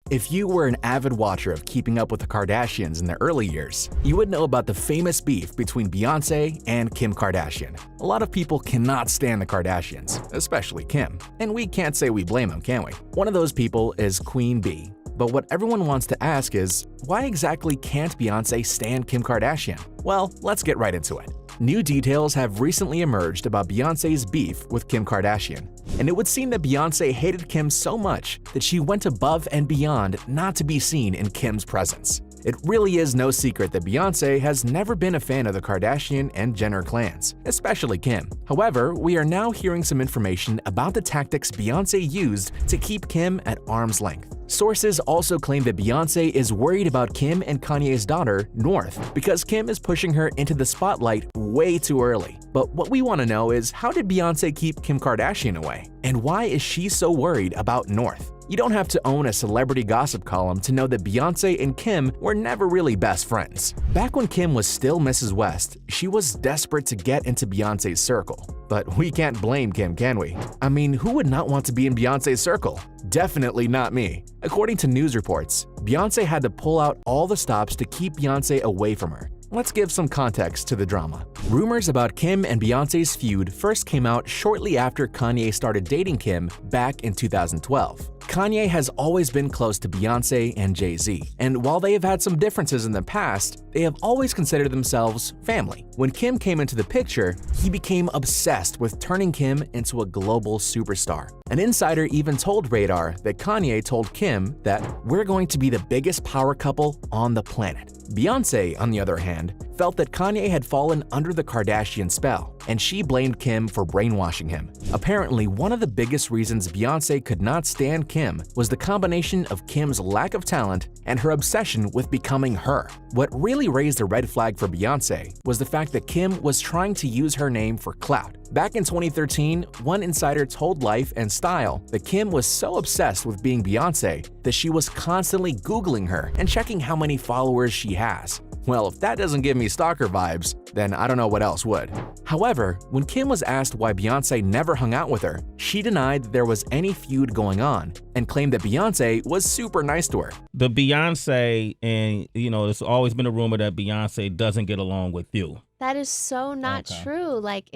If you were an avid watcher of Keeping Up with the Kardashians in their early years, you would know about the famous beef between Beyonce and Kim Kardashian. A lot of people cannot stand the Kardashians, especially Kim, and we can't say we blame them, can we? One of those people is Queen Bee. But what everyone wants to ask is, why exactly can't Beyonce stand Kim Kardashian? Well, let's get right into it. New details have recently emerged about Beyonce's beef with Kim Kardashian, and it would seem that Beyonce hated Kim so much that she went above and beyond not to be seen in Kim's presence. It really is no secret that Beyonce has never been a fan of the Kardashian and Jenner clans, especially Kim. However, we are now hearing some information about the tactics Beyonce used to keep Kim at arm's length. Sources also claim that Beyonce is worried about Kim and Kanye's daughter, North, because Kim is pushing her into the spotlight way too early. But what we want to know is, how did Beyonce keep Kim Kardashian away? And why is she so worried about North? You don't have to own a celebrity gossip column to know that Beyonce and Kim were never really best friends. Back when Kim was still Mrs. West, she was desperate to get into Beyonce's circle. But we can't blame Kim, can we? I mean, who would not want to be in Beyonce's circle? Definitely not me. According to news reports, Beyonce had to pull out all the stops to keep Beyonce away from her. Let's give some context to the drama. Rumors about Kim and Beyonce's feud first came out shortly after Kanye started dating Kim back in 2012. Kanye has always been close to Beyonce and Jay-Z, and while they have had some differences in the past, they have always considered themselves family. When Kim came into the picture, he became obsessed with turning Kim into a global superstar. An insider even told Radar that Kanye told Kim that "we're going to be the biggest power couple on the planet." Beyonce, on the other hand, felt that Kanye had fallen under the Kardashian spell, and she blamed Kim for brainwashing him. Apparently, one of the biggest reasons Beyonce could not stand Kim was the combination of Kim's lack of talent and her obsession with becoming her. What really raised a red flag for Beyonce was the fact that Kim was trying to use her name for clout. Back in 2013, one insider told Life and Style that Kim was so obsessed with being Beyonce that she was constantly Googling her and checking how many followers she has. Well, if that doesn't give me stalker vibes, then I don't know what else would. However, when Kim was asked why Beyonce never hung out with her, she denied that there was any feud going on and claimed that Beyonce was super nice to her. The Beyonce, and there's always been a rumor that Beyonce doesn't get along with you. That is so not true. Like,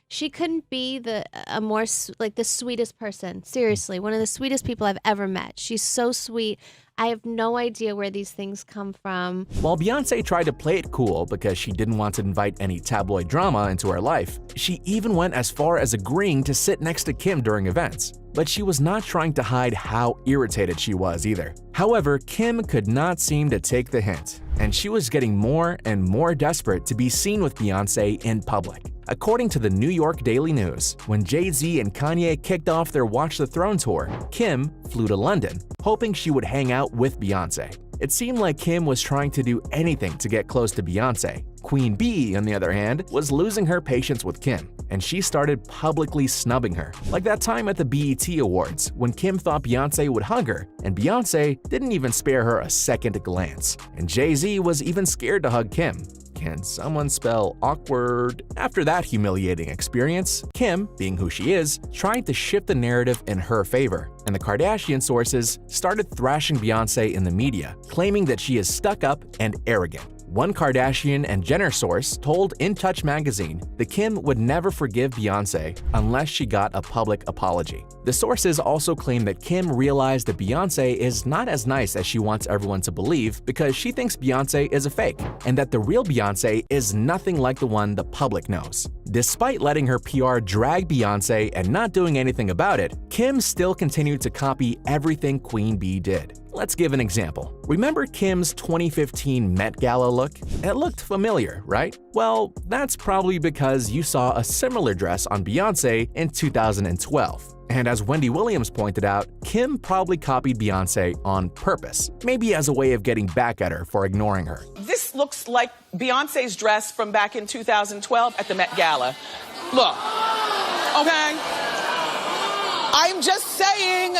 she couldn't be the sweetest person. Seriously, one of the sweetest people I've ever met. She's so sweet. I have no idea where these things come from. While Beyonce tried to play it cool because she didn't want to invite any tabloid drama into her life, she even went as far as agreeing to sit next to Kim during events. But she was not trying to hide how irritated she was either. However, Kim could not seem to take the hint, and she was getting more and more desperate to be seen with Beyonce in public. According to the New York Daily News, when Jay-Z and Kanye kicked off their Watch the Throne tour, Kim flew to London, hoping she would hang out with Beyonce. It seemed like Kim was trying to do anything to get close to Beyonce. Queen Bee, on the other hand, was losing her patience with Kim, and she started publicly snubbing her. Like that time at the BET Awards, when Kim thought Beyonce would hug her, and Beyonce didn't even spare her a second glance. And Jay-Z was even scared to hug Kim. Can someone spell awkward? After that humiliating experience, Kim, being who she is, tried to shift the narrative in her favor, and the Kardashian sources started thrashing Beyonce in the media, claiming that she is stuck up and arrogant. One Kardashian and Jenner source told In Touch magazine that Kim would never forgive Beyonce unless she got a public apology. The sources also claim that Kim realized that Beyonce is not as nice as she wants everyone to believe because she thinks Beyonce is a fake, and that the real Beyonce is nothing like the one the public knows. Despite letting her PR drag Beyonce and not doing anything about it, Kim still continued to copy everything Queen Bee did. Let's give an example. Remember Kim's 2015 Met Gala look? It looked familiar, right? Well, that's probably because you saw a similar dress on Beyonce in 2012. And as Wendy Williams pointed out, Kim probably copied Beyonce on purpose, maybe as a way of getting back at her for ignoring her. This looks like Beyonce's dress from back in 2012 at the Met Gala. Look, okay? I'm just saying,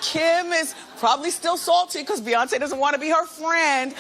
Kim is probably still salty because Beyonce doesn't want to be her friend.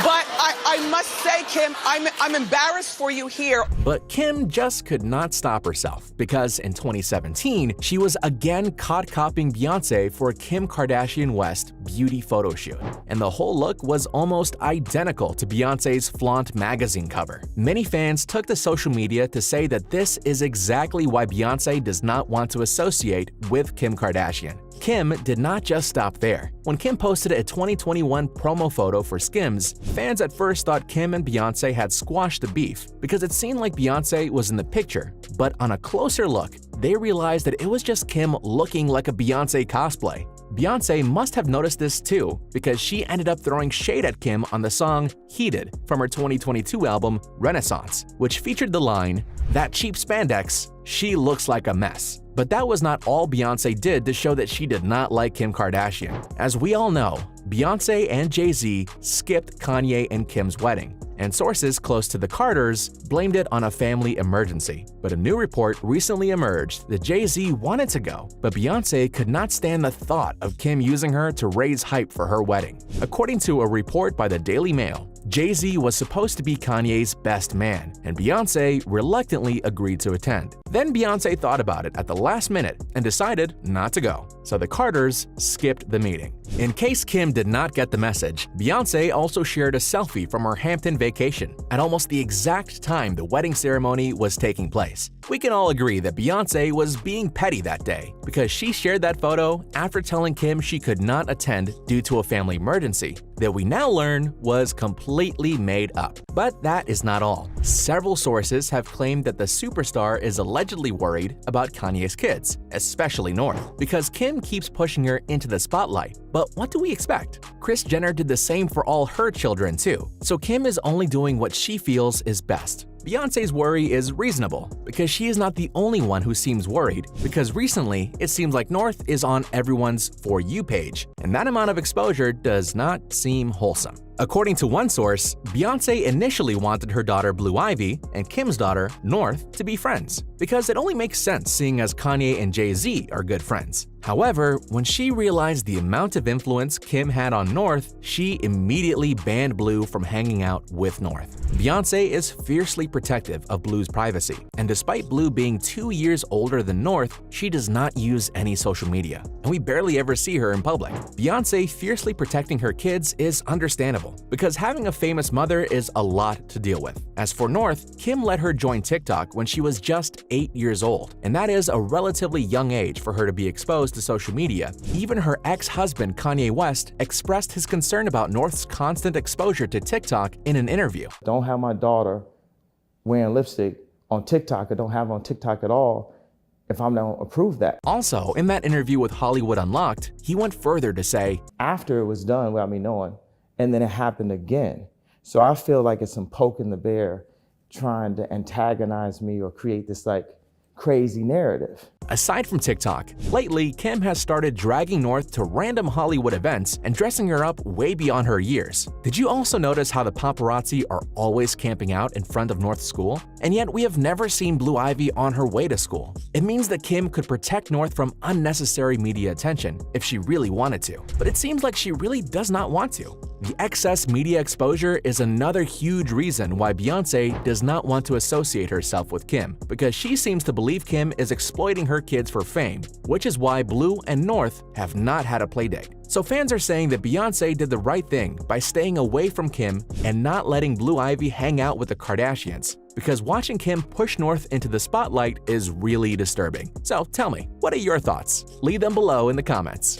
But I must say, Kim, I'm embarrassed for you here. But Kim just could not stop herself because in 2017, she was again caught copying Beyonce for a Kim Kardashian West beauty photo shoot. And the whole look was almost identical to Beyonce's Flaunt magazine cover. Many fans took to social media to say that this is exactly why Beyonce does not want to associate with Kim Kardashian. Kim did not just stop there. When Kim posted a 2021 promo photo for Skims, fans at first thought Kim and Beyonce had squashed the beef because it seemed like Beyonce was in the picture. But on a closer look, they realized that it was just Kim looking like a Beyonce cosplay. Beyonce must have noticed this too because she ended up throwing shade at Kim on the song Heated from her 2022 album Renaissance, which featured the line, "That cheap spandex, she looks like a mess." But that was not all Beyonce did to show that she did not like Kim Kardashian. As we all know, Beyonce and Jay-Z skipped Kanye and Kim's wedding, and sources close to the Carters blamed it on a family emergency. But a new report recently emerged that Jay-Z wanted to go, but Beyonce could not stand the thought of Kim using her to raise hype for her wedding. According to a report by the Daily Mail, Jay-Z was supposed to be Kanye's best man, and Beyonce reluctantly agreed to attend. Then Beyonce thought about it at the last minute and decided not to go, so the Carters skipped the meeting. In case Kim did not get the message, Beyonce also shared a selfie from her Hampton vacation at almost the exact time the wedding ceremony was taking place. We can all agree that Beyonce was being petty that day because she shared that photo after telling Kim she could not attend due to a family emergency that we now learn was completely made up. But that is not all. Several sources have claimed that the superstar is allegedly worried about Kanye's kids, especially North, because Kim keeps pushing her into the spotlight. But what do we expect? Kris Jenner did the same for all her children too, so Kim is only doing what she feels is best. Beyonce's worry is reasonable because she is not the only one who seems worried, because recently it seems like North is on everyone's For You page, and that amount of exposure does not seem wholesome. According to one source, Beyonce initially wanted her daughter Blue Ivy and Kim's daughter, North, to be friends, because it only makes sense seeing as Kanye and Jay-Z are good friends. However, when she realized the amount of influence Kim had on North, she immediately banned Blue from hanging out with North. Beyonce is fiercely protective of Blue's privacy, and despite Blue being 2 years older than North, she does not use any social media, and we barely ever see her in public. Beyonce fiercely protecting her kids is understandable, because having a famous mother is a lot to deal with. As for North, Kim let her join TikTok when she was just 8 years old, and that is a relatively young age for her to be exposed to social media. Even her ex-husband Kanye West expressed his concern about North's constant exposure to TikTok in an interview. Don't have my daughter wearing lipstick on TikTok, or don't have her on TikTok at all if I'm not approve that. Also, in that interview with Hollywood Unlocked, he went further to say, after it was done without me knowing, and then it happened again. So I feel like it's some poking the bear trying to antagonize me or create this like crazy narrative. Aside from TikTok, lately Kim has started dragging North to random Hollywood events and dressing her up way beyond her years. Did you also notice how the paparazzi are always camping out in front of North's school? And yet we have never seen Blue Ivy on her way to school. It means that Kim could protect North from unnecessary media attention if she really wanted to. But it seems like she really does not want to. The excess media exposure is another huge reason why Beyonce does not want to associate herself with Kim, because she seems to believe Kim is exploiting her kids for fame, which is why Blue and North have not had a playdate. So fans are saying that Beyonce did the right thing by staying away from Kim and not letting Blue Ivy hang out with the Kardashians, because watching Kim push North into the spotlight is really disturbing. So tell me, what are your thoughts? Leave them below in the comments.